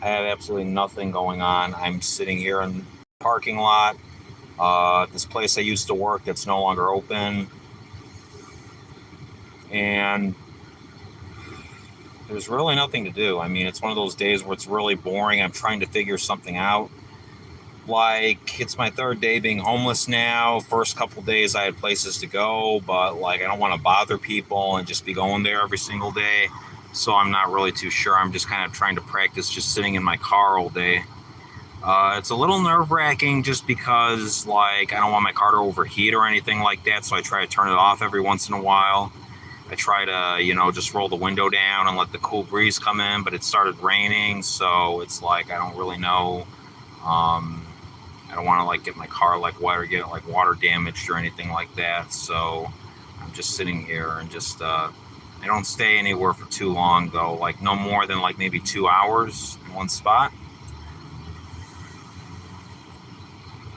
I have absolutely nothing going on. I'm sitting here in the parking lot. This place I used to work that's no longer open. And there's really nothing to do. I mean, it's one of those days where it's really boring. I'm trying to figure something out. Like, it's my third day being homeless now. First couple days I had places to go, but like, I don't want to bother people and just be going there every single day. So I'm not really too sure. I'm just kind of trying to practice just sitting in my car all day. It's a little nerve-wracking just because, like, I don't want my car to overheat or anything like that, so I try to turn it off every once in a while. I try to, just roll the window down and let the cool breeze come in, but it started raining, so it's like I don't really know. I don't want to, like, get my car, like, wet or get, like, water damaged or anything like that, so I'm just sitting here and just, I don't stay anywhere for too long, though, like, no more than, like, maybe 2 hours in one spot.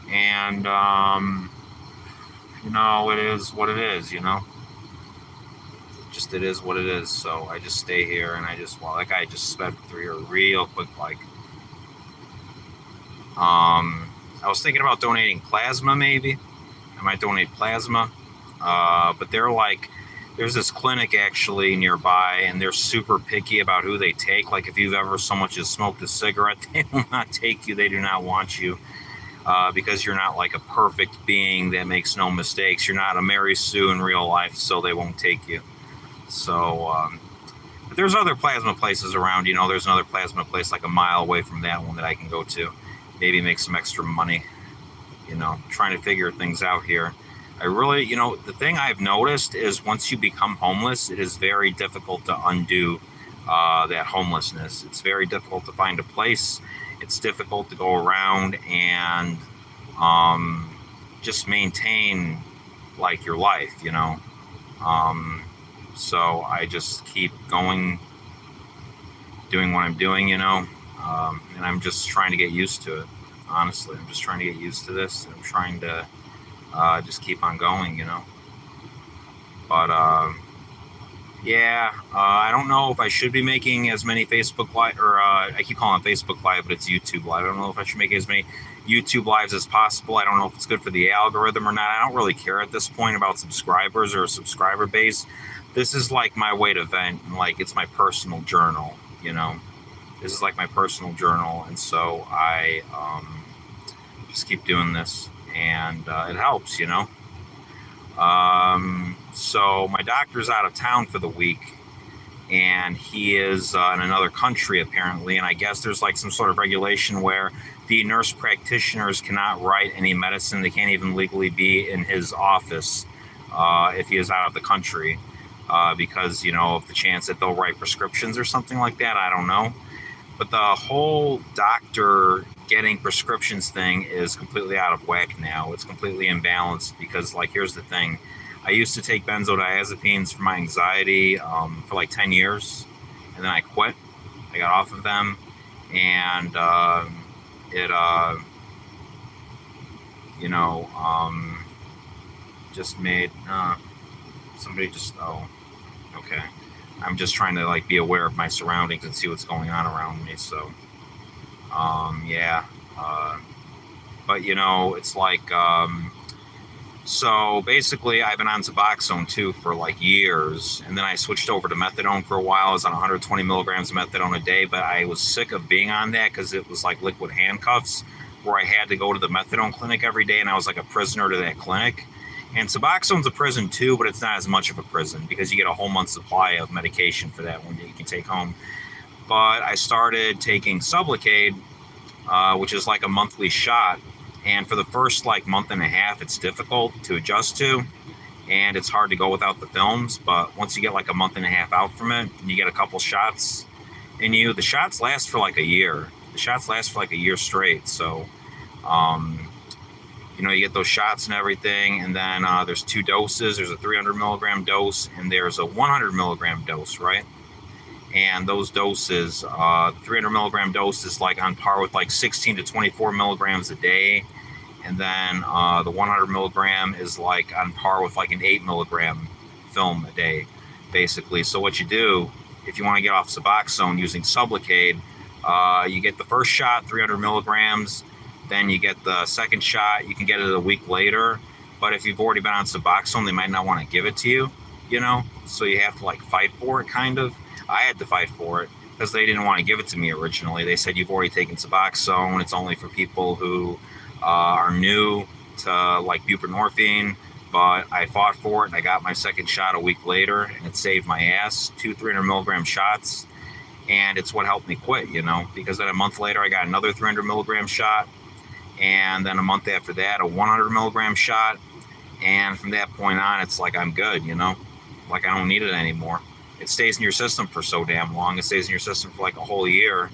And, it is what it is, Just it is what it is. So I just stay here and I just sped through here real quick. Like, I was thinking about donating plasma, maybe. I might donate plasma. But there's this clinic actually nearby, and they're super picky about who they take. Like, if you've ever so much as smoked a cigarette, they will not take you. They do not want you. Because you're not like a perfect being that makes no mistakes. You're not a Mary Sue in real life, so they won't take you. So, but there's other plasma places around. There's another plasma place like a mile away from that one that I can go to. Maybe make some extra money, trying to figure things out here. I really, the thing I've noticed is once you become homeless, it is very difficult to undo that homelessness. It's very difficult to find a place. It's difficult to go around and just maintain like your life, so I just keep going, doing what I'm doing, and I'm just trying to get used to it. Honestly, I'm just trying to get used to this. I'm trying to just keep on going, But I don't know if I should be making as many Facebook Live, or I keep calling it Facebook Live, but it's YouTube Live. I don't know if I should make as many YouTube Lives as possible. I don't know if it's good for the algorithm or not. I don't really care at this point about subscribers or a subscriber base. This is like my way to vent, and like it's my personal journal, This is like my personal journal, and so I just keep doing this, and it helps, So my doctor's out of town for the week, and he is in another country apparently, and I guess there's like some sort of regulation where the nurse practitioners cannot write any medicine. They can't even legally be in his office if he is out of the country because, of the chance that they'll write prescriptions or something like that. I don't know. But the whole doctor getting prescriptions thing is completely out of whack now. It's completely imbalanced because, like, here's the thing. I used to take benzodiazepines for my anxiety for like 10 years, and then I quit. I got off of them, and just made somebody just, okay. I'm just trying to like be aware of my surroundings and see what's going on around me. So, but it's like, so basically I've been on Suboxone too for like years. And then I switched over to methadone for a while. I was on 120 milligrams of methadone a day, but I was sick of being on that because it was like liquid handcuffs where I had to go to the methadone clinic every day. And I was like a prisoner to that clinic. And Suboxone's a prison too, but it's not as much of a prison because you get a whole month's supply of medication for that one that you can take home. But I started taking Sublocade, which is like a monthly shot. And for the first like month and a half, it's difficult to adjust to. And it's hard to go without the films. But once you get like a month and a half out from it, and you get a couple shots in you, the shots last for like a year. The shots last for like a year straight. So, you get those shots and everything, and then there's two doses. There's a 300 milligram dose, and there's a 100 milligram dose, right? And those doses, the 300 milligram dose is like on par with like 16 to 24 milligrams a day, and then the 100 milligram is like on par with like an 8 milligram film a day, basically. So what you do, if you want to get off Suboxone using Sublocade, You get the first shot, 300 milligrams. Then you get the second shot. You can get it a week later. But if you've already been on Suboxone, they might not want to give it to you, you know? So you have to like fight for it, kind of. I had to fight for it because they didn't want to give it to me originally. They said, you've already taken Suboxone. It's only for people who are new to like buprenorphine. But I fought for it and I got my second shot a week later, and it saved my ass. 300 milligram shots. And it's what helped me quit, you know, because then a month later I got another 300 milligram shot. And then a month after that, a 100 milligram shot. And from that point on, it's like I'm good, you know, like I don't need it anymore. It stays in your system for so damn long. It stays in your system for like a whole year.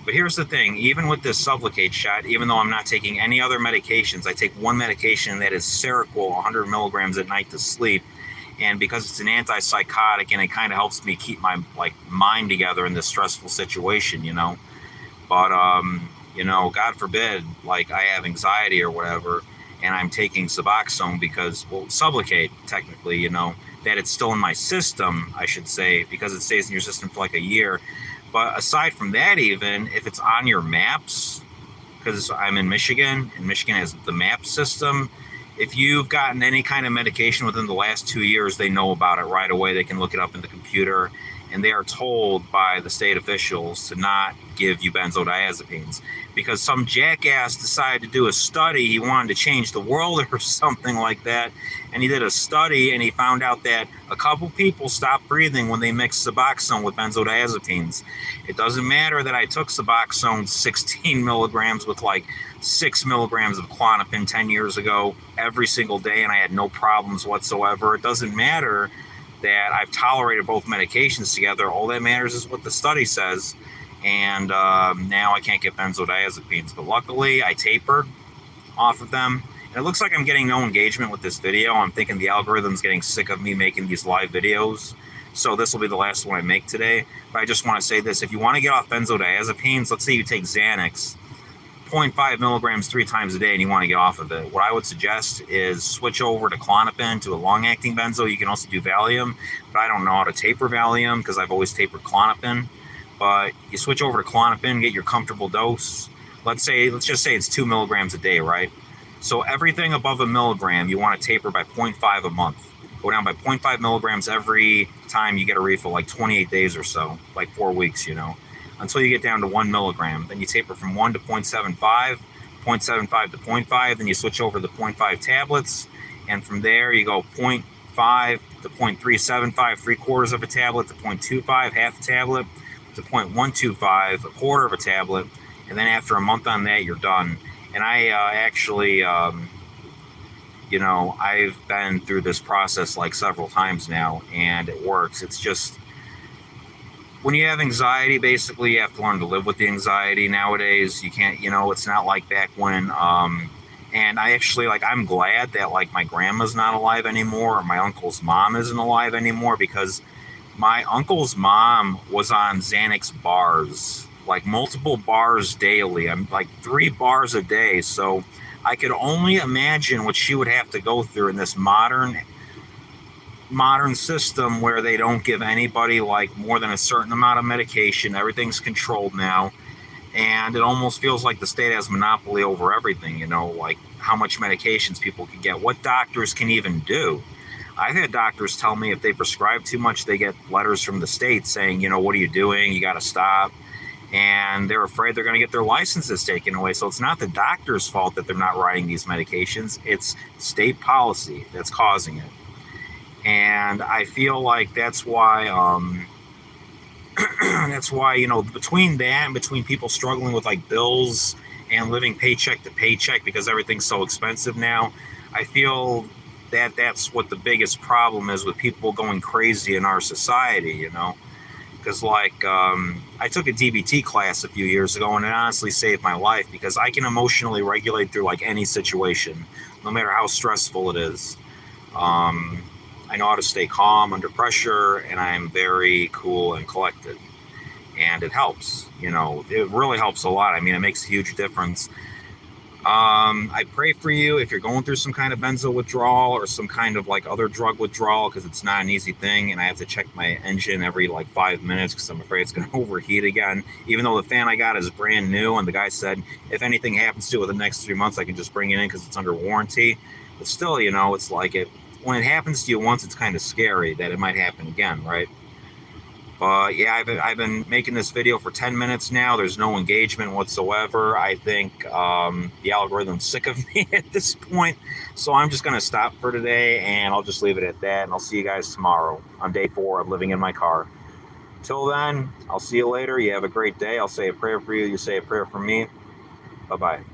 But here's the thing, even with this Sublocade shot, even though I'm not taking any other medications, I take one medication that is Seroquel, 100 milligrams at night to sleep. And because it's an antipsychotic and it kind of helps me keep my like mind together in this stressful situation, you know. But, you know, God forbid, like I have anxiety or whatever, and I'm taking Suboxone because, well, Sublocade, technically, you know, that it's still in my system, I should say, because it stays in your system for like a year. But aside from that, even if it's on your maps, because I'm in Michigan, and Michigan has the map system, if you've gotten any kind of medication within the last 2 years, they know about it right away. They can look it up in the computer, and they are told by the state officials to not give you benzodiazepines because some jackass decided to do a study. He wanted to change the world or something like that, and he did a study, and he found out that a couple people stopped breathing when they mixed Suboxone with benzodiazepines. It doesn't matter that I took Suboxone 16 milligrams with like 6 milligrams of Klonopin 10 years ago every single day, and I had no problems whatsoever. It doesn't matter that I've tolerated both medications together. All that matters is what the study says. And now I can't get benzodiazepines. But luckily, I tapered off of them. And it looks like I'm getting no engagement with this video. I'm thinking the algorithm's getting sick of me making these live videos. So this will be the last one I make today. But I just want to say this. If you want to get off benzodiazepines, let's say you take Xanax, 0.5 milligrams 3 times a day, and you want to get off of it, what I would suggest is switch over to Klonopin, to a long-acting benzo. You can also do Valium, but I don't know how to taper Valium because I've always tapered Klonopin. But you switch over to Klonopin, get your comfortable dose. Let's just say it's 2 milligrams a day, right? So everything above a milligram, you want to taper by 0.5 a month. Go down by 0.5 milligrams every time you get a refill, like 28 days or so, like 4 weeks, you know, until you get down to 1 milligram. Then you taper from 1 to 0.75, 0.75 to 0.5. Then you switch over to the 0.5 tablets. And from there, you go 0.5 to 0.375, 3/4 of a tablet, to 0.25, half a tablet, to 0.125, a quarter of a tablet. And then after a month on that, you're done. And I actually, you know, I've been through this process like several times now, and it works. It's just, when you have anxiety, basically you have to learn to live with the anxiety nowadays. You can't, you know, it's not like back when, and I actually, like, I'm glad that, like, my grandma's not alive anymore, or my uncle's mom isn't alive anymore, because my uncle's mom was on Xanax bars, like multiple bars daily. I'm like 3 bars a day. So I could only imagine what she would have to go through in this modern system where they don't give anybody like more than a certain amount of medication. Everything's controlled now. And it almost feels like the state has monopoly over everything, you know, like how much medications people can get, what doctors can even do. I've had doctors tell me if they prescribe too much, they get letters from the state saying, you know, what are you doing? You got to stop. And they're afraid they're going to get their licenses taken away. So it's not the doctor's fault that they're not writing these medications. It's state policy that's causing it. And I feel like that's why, you know, between that and between people struggling with like bills and living paycheck to paycheck because everything's so expensive now, I feel that that's what the biggest problem is with people going crazy in our society, you know. Because, like, I took a DBT class a few years ago, and it honestly saved my life because I can emotionally regulate through, like, any situation, no matter how stressful it is. I know how to stay calm under pressure, and I'm very cool and collected. And it helps, you know. It really helps a lot. I mean, it makes a huge difference. I pray for you if you're going through some kind of benzo withdrawal or some kind of like other drug withdrawal, because it's not an easy thing, and I have to check my engine every like 5 minutes because I'm afraid it's going to overheat again. Even though the fan I got is brand new, and the guy said if anything happens to it within the next 3 months, I can just bring it in because it's under warranty. But still, it's like when it happens to you once, it's kind of scary that it might happen again, right? But yeah, I've been making this video for 10 minutes now. There's no engagement whatsoever. I think the algorithm's sick of me at this point. So I'm just going to stop for today, and I'll just leave it at that. And I'll see you guys tomorrow on day 4 of living in my car. Till then, I'll see you later. You have a great day. I'll say a prayer for you. You say a prayer for me. Bye-bye.